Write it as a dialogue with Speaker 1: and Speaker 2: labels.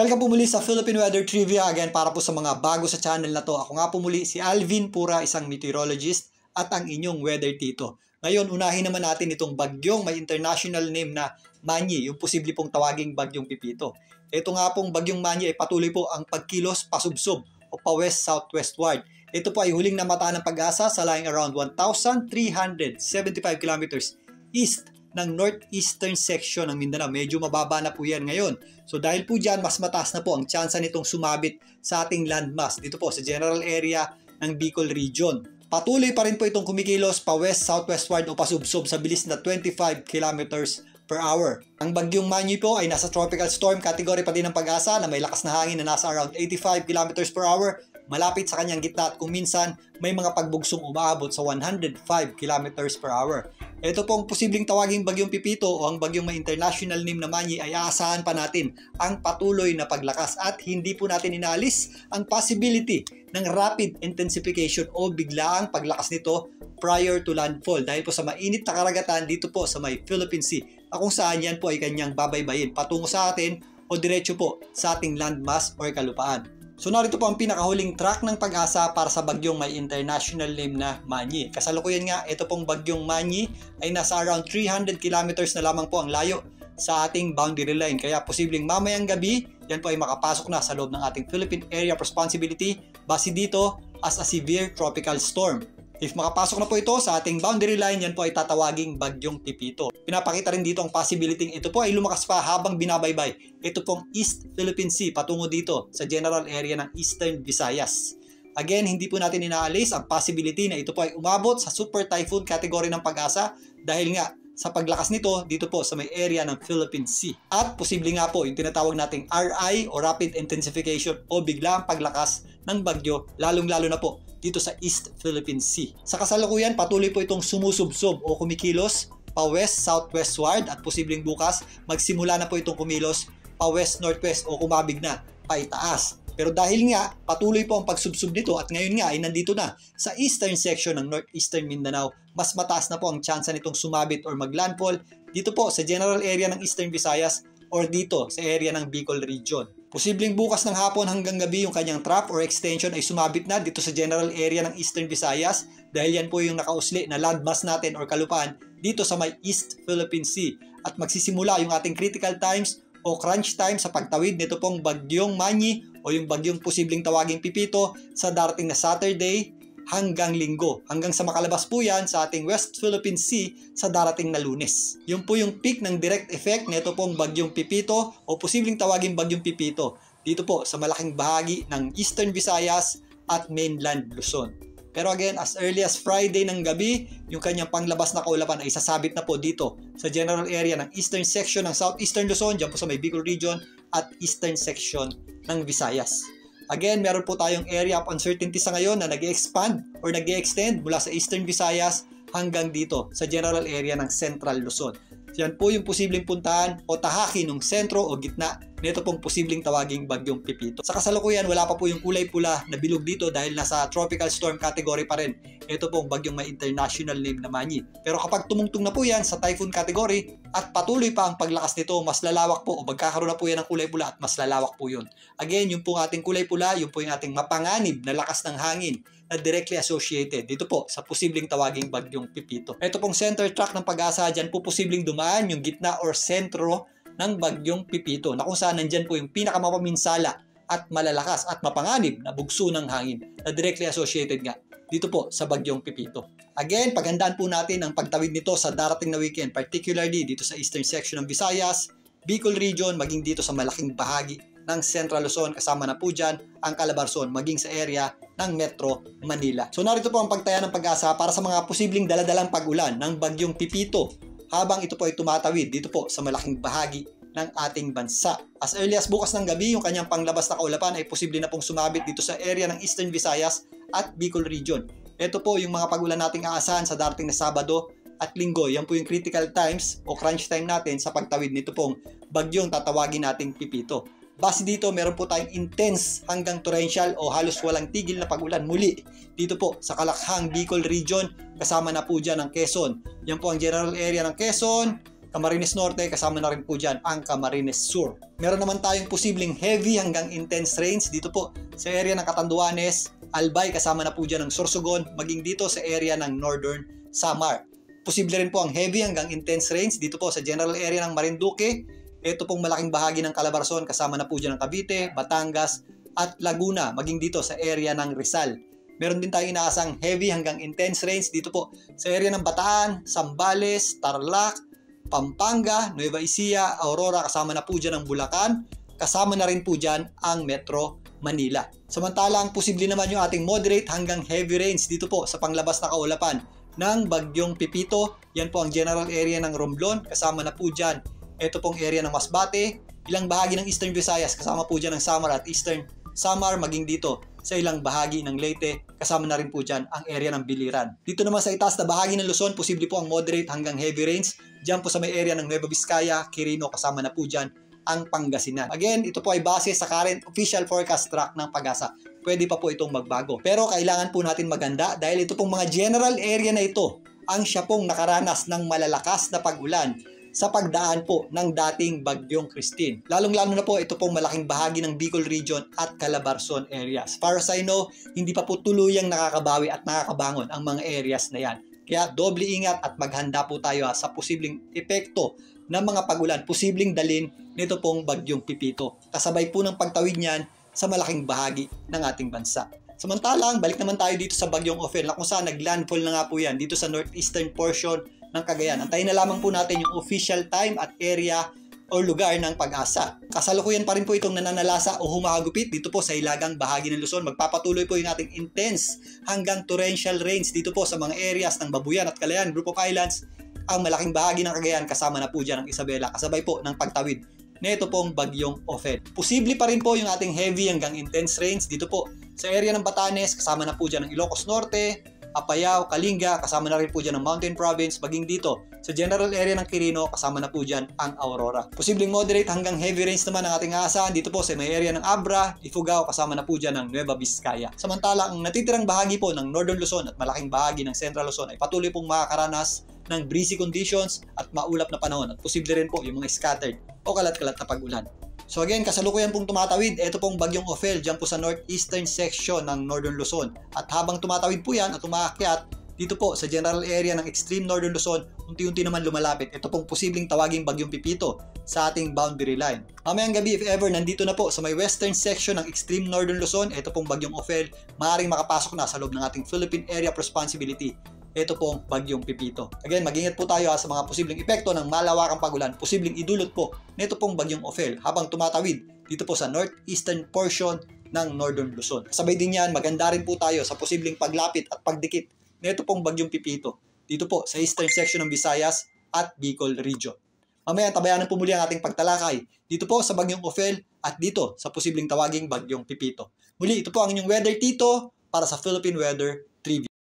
Speaker 1: Welcome po muli sa Philippine Weather Trivia. Again, para po sa mga bago sa channel na to. Ako nga po muli si Alvin Pura, isang meteorologist at ang inyong weather tito. Ngayon, unahin naman natin itong bagyong may international name na Manny, yung posible pong tawaging bagyong Pipito. Ito nga pong bagyong Manny ay patuloy po ang pagkilos pasubsob o pa-west-southwestward. Ito po ay huling namata ng Pag-asa sa lying around 1,375 kilometers east ng northeastern section ng Mindanao. Medyo mababa na po yan ngayon. So dahil po dyan, mas mataas na po ang tsansa nitong sumabit sa ating landmass dito po sa general area ng Bicol region. Patuloy pa rin po itong kumikilos pa west-southwestward o pasubsob sa bilis na 25 kilometers per hour. Ang bagyong Manny po ay nasa tropical storm category pa din ng Pag-asa na may lakas na hangin na nasa around 85 kilometers per hour. Malapit sa kanyang gitna at kung minsan may mga pagbugsong umaabot sa 105 kilometers per hour. Ito pong posibleng tawaging bagyong Pipito o ang bagyong may international name na Manny ay aasahan pa natin ang patuloy na paglakas at hindi po natin inaalis ang possibility ng rapid intensification o biglaang paglakas nito prior to landfall dahil po sa mainit na karagatan dito po sa may Philippine Sea na kung saan yan po ay kanyang babaybayin patungo sa atin o diretso po sa ating landmass o kalupaan. So narito po ang pinakahuling track ng Pag-asa para sa bagyong may international name na Manny. Kasalukuyan nga, ito pong bagyong Manny ay nasa around 300 kilometers na lamang po ang layo sa ating boundary line. Kaya posibleng mamayang gabi, yan po ay makapasok na sa loob ng ating Philippine Area of Responsibility base dito as a severe tropical storm. If makapasok na po ito sa ating boundary line, yan po ay tatawaging bagyong Pipito. Pinapakita rin dito ang possibility ito po ay lumakas pa habang binabaybay. Ito pong East Philippine Sea patungo dito sa general area ng Eastern Visayas. Again, hindi po natin inaalis ang possibility na ito po ay umabot sa super typhoon category ng Pag-asa dahil nga sa paglakas nito dito po sa may area ng Philippine Sea. At posible nga po yung tinatawag nating RI o Rapid Intensification o biglaang paglakas ng bagyo lalong-lalo na po dito sa East Philippine Sea. Sa kasalukuyan, patuloy po itong sumusubsob o kumikilos pa west-southwestward at posibleng bukas magsimula na po itong kumilos pa west-northwest o kumabig na pa itaas. Pero dahil nga patuloy po ang pagsubsob nito at ngayon nga ay nandito na sa eastern section ng northeastern Mindanao, mas mataas na po ang tsansa nitong sumabit or maglandfall dito po sa general area ng Eastern Visayas or dito sa area ng Bicol region. Posibleng bukas ng hapon hanggang gabi yung kanyang trap or extension ay sumabit na dito sa general area ng Eastern Visayas dahil yan po yung nakausli na landmass natin or kalupaan dito sa may East Philippine Sea. At magsisimula yung ating critical times o crunch time sa pagtawid nito pong bagyong Manny o yung bagyong posibleng tawaging Pipito sa darating na Saturday hanggang Linggo. Hanggang sa makalabas po yan sa ating West Philippine Sea sa darating na Lunes. Yun po yung peak ng direct effect nito pong bagyong Pipito o posibleng tawaging bagyong Pipito dito po sa malaking bahagi ng Eastern Visayas at mainland Luzon. Pero again, as early as Friday ng gabi, yung kanyang panglabas na kaulapan ay sasabit na po dito sa general area ng eastern section ng southeastern Luzon, dyan po sa may Bicol region at eastern section ng Visayas. Again, meron po tayong area of uncertainty sa ngayon na nag-expand or nag-extend mula sa eastern Visayas hanggang dito sa general area ng central Luzon. Yan po yung posibleng puntahan o tahaki ng sentro o gitna nito pong posibleng tawaging bagyong Pipito. Sa kasalukuyan, wala pa po yung kulay pula na bilog dito dahil nasa tropical storm category pa rin. Ito pong bagyong may international name na Manny. Pero kapag tumungtong na po yan sa typhoon category at patuloy pa ang paglakas nito, mas lalawak po o magkakaroon na po yan ng kulay pula at mas lalawak po yun. Again, yung pong ating kulay pula, yung po yung ating mapanganib na lakas ng hangin na directly associated dito po sa posibleng tawaging bagyong Pipito. Ito pong center track ng Pag-asa, dyan po posibleng dumaan yung gitna or sentro ng bagyong Pipito na kung saan nandyan po yung pinakamapaminsala at malalakas at mapanganib na bugso ng hangin na directly associated nga dito po sa bagyong Pipito. Again, paghandaan po natin ang pagtawid nito sa darating na weekend, particularly dito sa eastern section ng Visayas, Bicol region, maging dito sa malaking bahagi ng Central Luzon, kasama na po dyan ang Calabarzon, maging sa area ng Metro Manila. So narito po ang pagtaya ng Pag-asa para sa mga posibleng daladalang pag-ulan ng bagyong Pipito habang ito po ay tumatawid dito po sa malaking bahagi ng ating bansa. As early as bukas ng gabi, yung kanyang panglabas na kaulapan ay posible na pong sumabit dito sa area ng Eastern Visayas at Bicol region. Ito po yung mga pag-ulan nating aasahan sa darating na Sabado at Linggo. Yan po yung critical times o crunch time natin sa pagtawid nito pong bagyong tatawagin nating Pipito. Base dito, meron po tayong intense hanggang torrential o halos walang tigil na pag-ulan muli dito po sa Kalakhang, Bicol region, kasama na po dyan ang Quezon. Yan po ang general area ng Quezon, Camarines Norte, kasama na rin po dyan ang Camarines Sur. Meron naman tayong posibleng heavy hanggang intense rains dito po sa area ng Catanduanes, Albay, kasama na po dyan ang Sorsogon, maging dito sa area ng Northern Samar. Posible rin po ang heavy hanggang intense rains dito po sa general area ng Marinduque. Ito pong malaking bahagi ng Calabarzon, kasama na po dyan ang Cavite, Batangas at Laguna, maging dito sa area ng Rizal. Meron din tayong inaasang heavy hanggang intense rains dito po sa area ng Bataan, Zambales, Tarlac, Pampanga, Nueva Ecija, Aurora, kasama na po dyan ang Bulacan, kasama na rin po dyan ang Metro Manila. Samantalang posible naman yung ating moderate hanggang heavy rains dito po sa panglabas na kaulapan ng Bagyong Pipito. Yan po ang general area ng Romblon, kasama na po dyan ito pong area ng Masbate, ilang bahagi ng Eastern Visayas, kasama po dyan ang Samar at Eastern Samar, maging dito sa ilang bahagi ng Leyte, kasama na rin po dyan ang area ng Biliran. Dito naman sa itaas na bahagi ng Luzon, posible po ang moderate hanggang heavy rains. Dyan po sa may area ng Nueva Vizcaya, Quirino, kasama na po dyan ang Pangasinan. Again, ito po ay base sa current official forecast track ng Pag-asa. Pwede pa po itong magbago. Pero kailangan po natin maganda dahil ito pong mga general area na ito ang siya pong nakaranas ng malalakas na pag-ulan sa pagdaan po ng dating Bagyong Christine. Lalong-lalo na po ito pong malaking bahagi ng Bicol Region at Calabarzon areas. As far as I know, hindi pa po tuluyang nakakabawi at nakakabangon ang mga areas na yan. Kaya doble ingat at maghanda po tayo sa posibleng epekto ng mga pag-ulan, posibleng dalin nito pong Bagyong Pipito. Kasabay po ng pagtawid niyan sa malaking bahagi ng ating bansa. Samantalang, balik naman tayo dito sa Bagyong Ophel na kung saan naglandfall na nga po yan dito sa northeastern portion ng Cagayan. Antayin na lamang po natin yung official time at area o lugar ng Pag-asa. Kasalukuyan pa rin po itong nananalasa o humahagupit dito po sa hilagang bahagi ng Luzon. Magpapatuloy po yung ating intense hanggang torrential rains dito po sa mga areas ng Babuyan at Calayan, Group of Islands, ang malaking bahagi ng Cagayan, kasama na po dyan ang Isabela, kasabay po ng pagtawid nito pong Bagyong Ophel. Posible pa rin po yung ating heavy hanggang intense rains dito po sa area ng Batanes, kasama na po dyan ang Ilocos Norte, Apayao, Kalinga, kasama na rin po dyan ang Mountain Province, maging dito sa general area ng Quirino, kasama na po dyan ang Aurora. Posibleng moderate hanggang heavy rains naman ang ating aasahan dito po sa may area ng Abra, Ifugao, kasama na po dyan ang Nueva Vizcaya. Samantala, ang natitirang bahagi po ng Northern Luzon at malaking bahagi ng Central Luzon ay patuloy pong makakaranas ng breezy conditions at maulap na panahon at posible rin po yung mga scattered o kalat-kalat na pag-ulan. So again, kasalukuyan pong tumatawid, ito pong Bagyong Ophel dyan po sa northeastern section ng Northern Luzon. At habang tumatawid po yan at umaakyat dito po sa general area ng extreme Northern Luzon, unti-unti naman lumalapit. Ito pong posibleng tawaging Bagyong Pipito sa ating boundary line. Mamayang gabi, if ever, nandito na po sa may western section ng extreme Northern Luzon, ito pong Bagyong Ophel, maaaring makapasok na sa loob ng ating Philippine Area of Responsibility. Ito pong Bagyong Pipito. Again, mag-ingat po tayo sa mga posibleng epekto ng malawakang pag-ulan, posibleng idulot po nito pong Bagyong Ophel habang tumatawid dito po sa northeastern portion ng Northern Luzon. Sabay din yan, maganda rin po tayo sa posibleng paglapit at pagdikit nito pong Bagyong Pipito dito po sa eastern section ng Visayas at Bicol Region. Mamaya, tabayanan po muli ang ating pagtalakay dito po sa Bagyong Ophel at dito sa posibleng tawaging Bagyong Pipito. Muli, ito po ang inyong Weather Tito para sa Philippine Weather Trivia.